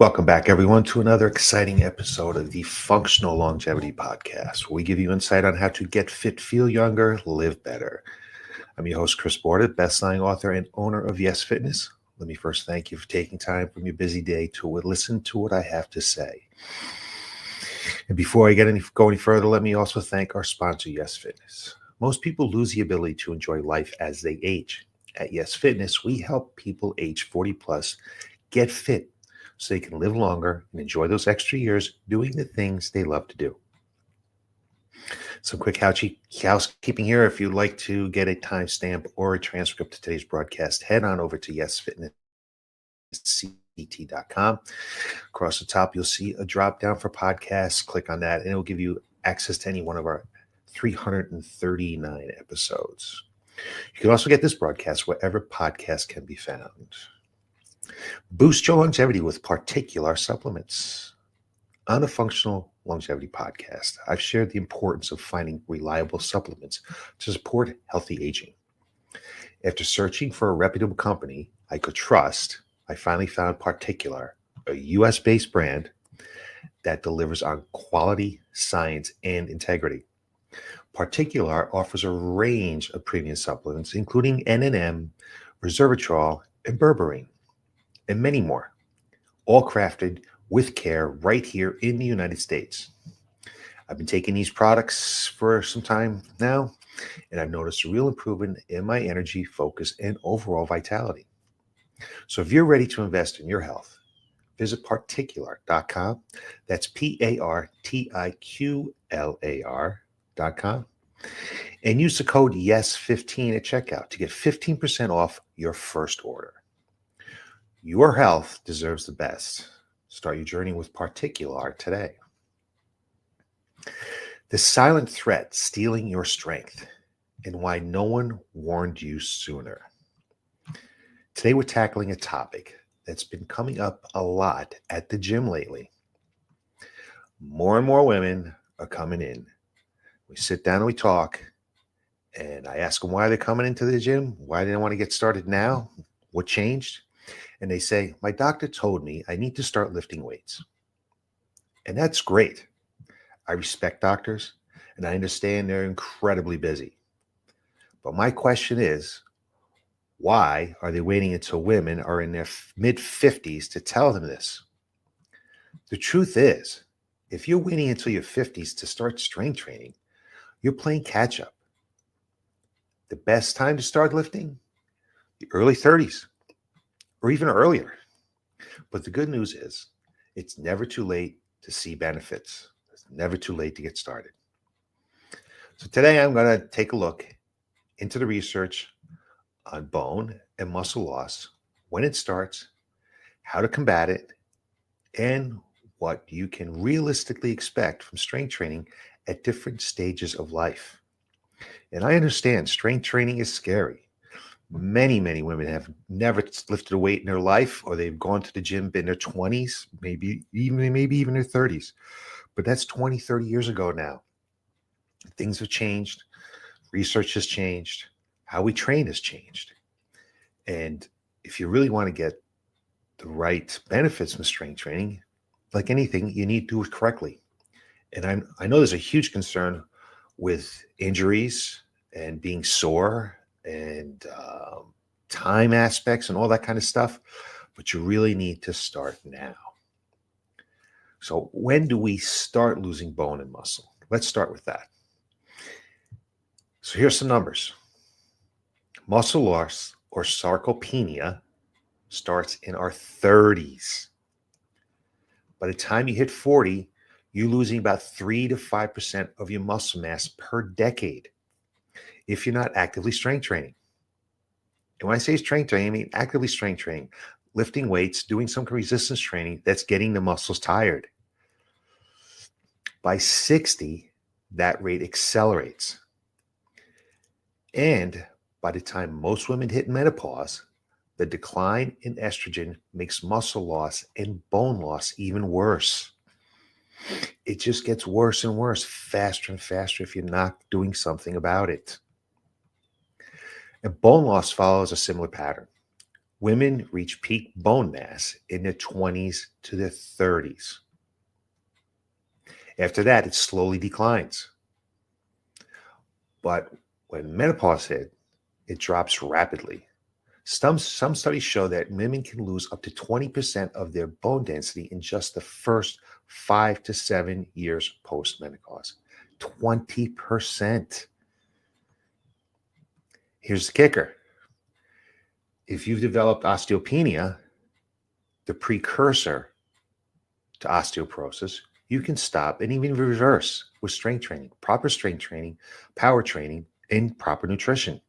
Welcome back, everyone, to another exciting episode of the Functional Longevity Podcast, where we give you insight on how to get fit, feel younger, live better. I'm your host, Chris Borda, best-selling author and owner of Y.E.S Fitness. Let me first thank you for taking time from your busy day to listen to what I have to say. And before I go any further, let me also thank our sponsor, Y.E.S Fitness. Most people lose the ability to enjoy life as they age. At Y.E.S Fitness, we help people age 40 plus get fit so they can live longer and enjoy those extra years doing the things they love to do. Some quick housekeeping here. If you'd like to get a timestamp or a transcript of today's broadcast, head on over to YesFitnessCT.com. Across the top, you'll see a drop down for podcasts. Click on that, and it'll give you access to any one of our 339 episodes. You can also get this broadcast wherever podcasts can be found. Boost your longevity with particular supplements. On a Functional Longevity Podcast, I've shared the importance of finding reliable supplements to support healthy aging. After searching for a reputable company I could trust, I finally found Particular, a US-based brand that delivers on quality, science, and integrity. Particular offers a range of premium supplements, including N&M, resveratrol, and berberine, and many more, all crafted with care right here in the United States. I've been taking these products for some time now, and I've noticed a real improvement in my energy, focus, and overall vitality. So if you're ready to invest in your health, visit particular.com. That's PARTIQLAR.com. And use the code YES15 at checkout to get 15% off your first order. Your health deserves the best. Start your journey with Particular today. The silent threat stealing your strength and why no one warned you sooner. Today we're tackling a topic that's been coming up a lot at the gym lately. More and more women are coming in. We sit down and we talk, and I ask them why they're coming into the gym, why they want to get started now, what changed. And they say, my doctor told me I need to start lifting weights. And that's great. I respect doctors, and I understand they're incredibly busy. But my question is, why are they waiting until women are in their mid-50s to tell them this? The truth is, if you're waiting until your 50s to start strength training, you're playing catch-up. The best time to start lifting? The early 30s. Or even earlier. But the good news is it's never too late to see benefits. It's never too late to get started. So today I'm going to take a look into the research on bone and muscle loss, when it starts, how to combat it, and what you can realistically expect from strength training at different stages of life. And I understand strength training is scary. Many women have never lifted a weight in their life, or they've gone to the gym in their 20s, maybe even their 30s. But that's 20, 30 years ago now. Things have changed. Research has changed. How we train has changed. And if you really want to get the right benefits from strength training, like anything, you need to do it correctly. And I know there's a huge concern with injuries and being sore and time aspects and all that kind of stuff, but you really need to start now. So when do we start losing bone and muscle? Let's start with that. So here's some numbers. Muscle loss or sarcopenia starts in our 30s. By the time you hit 40, you're losing about 3 to 5% of your muscle mass per decade if you're not actively strength training. And when I say strength training, I mean actively strength training, lifting weights, doing some resistance training that's getting the muscles tired. By 60, that rate accelerates. And by the time most women hit menopause, the decline in estrogen makes muscle loss and bone loss even worse. It just gets worse and worse, faster and faster if you're not doing something about it. And bone loss follows a similar pattern. Women reach peak bone mass in their 20s to their 30s. After that, it slowly declines. But when menopause hits, it drops rapidly. Some studies show that women can lose up to 20% of their bone density in just the first 5 to 7 years post-menopause. 20%. Here's the kicker. If you've developed osteopenia, the precursor to osteoporosis, you can stop and even reverse with strength training, proper strength training, power training, and proper nutrition.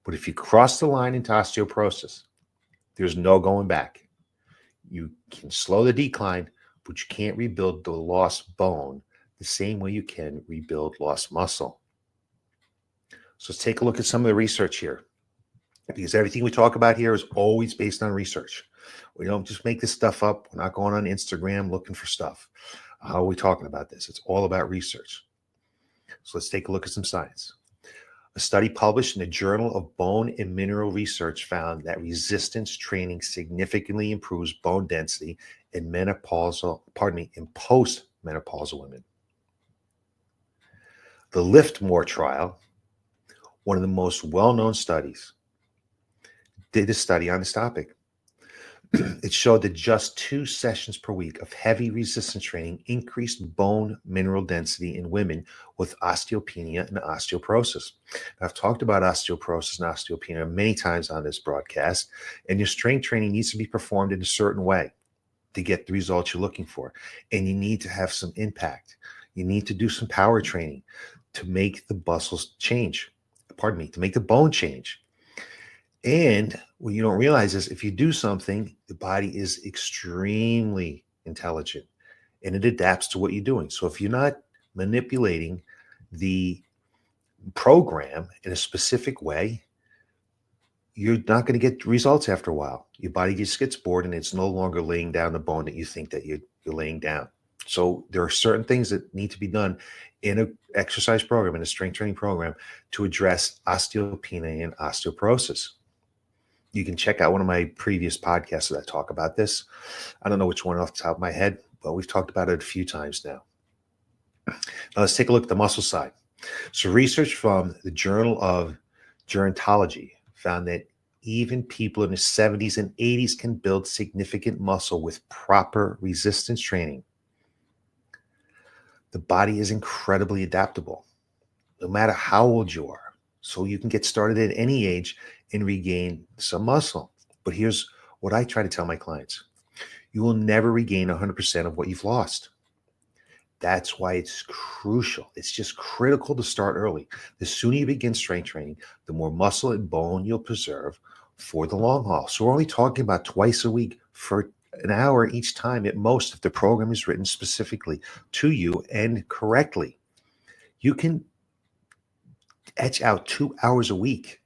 But if you cross the line into osteoporosis, there's no going back. You can slow the decline, but you can't rebuild the lost bone the same way you can rebuild lost muscle. So let's take a look at some of the research here, because everything we talk about here is always based on research. We don't just make this stuff up. We're not going on Instagram looking for stuff. How are we talking about this? It's all about research. So let's take a look at some science. A study published in the Journal of Bone and Mineral Research found that resistance training significantly improves bone density in postmenopausal women. The Lift More trial, one of the most well-known studies, did a study on this topic. It showed that just 2 sessions per week of heavy resistance training increased bone mineral density in women with osteopenia and osteoporosis. I've talked about osteoporosis and osteopenia many times on this broadcast, and your strength training needs to be performed in a certain way to get the results you're looking for. And you need to have some impact. You need to do some power training to make the muscles change. To make the bone change. And what you don't realize is if you do something, the body is extremely intelligent and it adapts to what you're doing. So if you're not manipulating the program in a specific way, you're not going to get results after a while. Your body just gets bored and it's no longer laying down the bone that you think that you're laying down. So there are certain things that need to be done in an exercise program, in a strength training program, to address osteopenia and osteoporosis. You can check out one of my previous podcasts that I talk about this. I don't know which one off the top of my head, but we've talked about it a few times now. Now let's take a look at the muscle side. So research from the Journal of Gerontology found that even people in their 70s and 80s can build significant muscle with proper resistance training. The body is incredibly adaptable, no matter how old you are. So you can get started at any age and regain some muscle. But here's what I try to tell my clients. You will never regain 100% of what you've lost. That's why it's crucial. It's just critical to start early. The sooner you begin strength training, the more muscle and bone you'll preserve for the long haul. So we're only talking about twice a week for an hour each time at most if the program is written specifically to you and correctly. You can etch out 2 hours a week.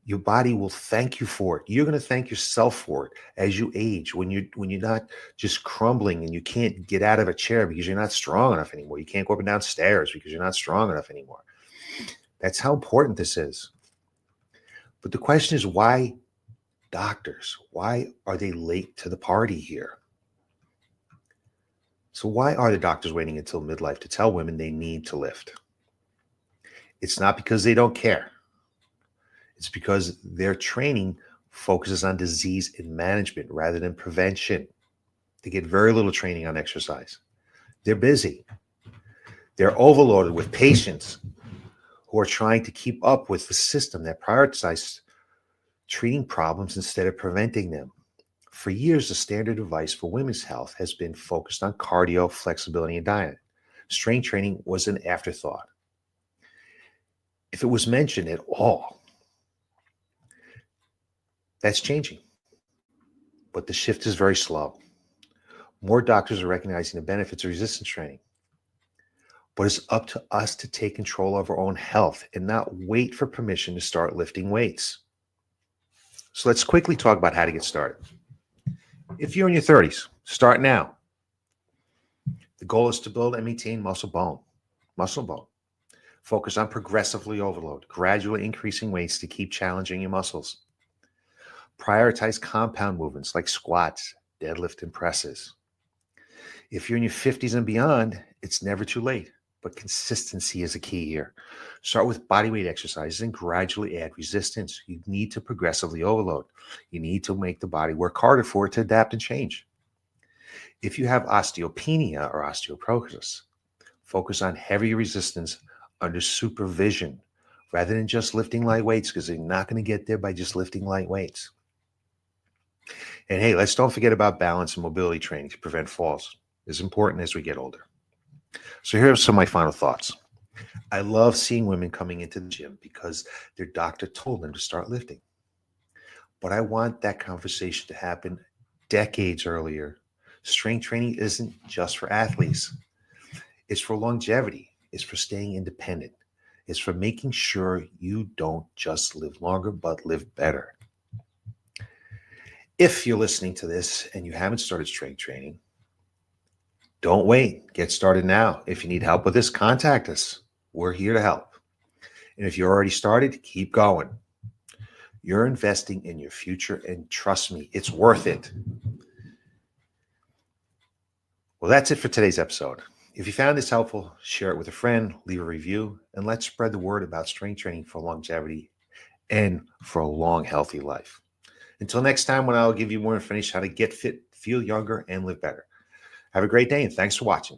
Your body will thank you for it. You're going to thank yourself for it as you age, when you're not just crumbling and you can't get out of a chair because you're not strong enough anymore. You can't go up and down stairs because you're not strong enough anymore. That's how important this is. But the question is, why doctors? Why are they late to the party here? So why are the doctors waiting until midlife to tell women they need to lift? It's not because they don't care. It's because their training focuses on disease and management rather than prevention. They get very little training on exercise. They're busy. They're overloaded with patients who are trying to keep up with the system that prioritizes treating problems instead of preventing them. For years, the standard advice for women's health has been focused on cardio, flexibility, and diet. Strength training was an afterthought. If it was mentioned at all, that's changing, but the shift is very slow. More doctors are recognizing the benefits of resistance training, but it's up to us to take control of our own health and not wait for permission to start lifting weights. So let's quickly talk about how to get started. If you're in your 30s, start now. The goal is to build and maintain muscle bone. Focus on progressively overload, gradually increasing weights to keep challenging your muscles. Prioritize compound movements like squats, deadlift, and presses. If you're in your 50s and beyond, it's never too late, but consistency is a key here. Start with bodyweight exercises and gradually add resistance. You need to progressively overload. You need to make the body work harder for it to adapt and change. If you have osteopenia or osteoporosis, focus on heavy resistance under supervision rather than just lifting light weights, because you're not going to get there by just lifting light weights. And hey, let's don't forget about balance and mobility training to prevent falls. It's important as we get older. So here are some of my final thoughts. I love seeing women coming into the gym because their doctor told them to start lifting. But I want that conversation to happen decades earlier. Strength training isn't just for athletes. It's for longevity. It's for staying independent. It's for making sure you don't just live longer, but live better. If you're listening to this and you haven't started strength training, don't wait. Get started now. If you need help with this, contact us. We're here to help. And if you're already started, keep going. You're investing in your future, and trust me, it's worth it. Well, that's it for today's episode. If you found this helpful, share it with a friend, leave a review, and let's spread the word about strength training for longevity and for a long, healthy life. Until next time, when I'll give you more information how to get fit, feel younger, and live better. Have a great day, and thanks for watching.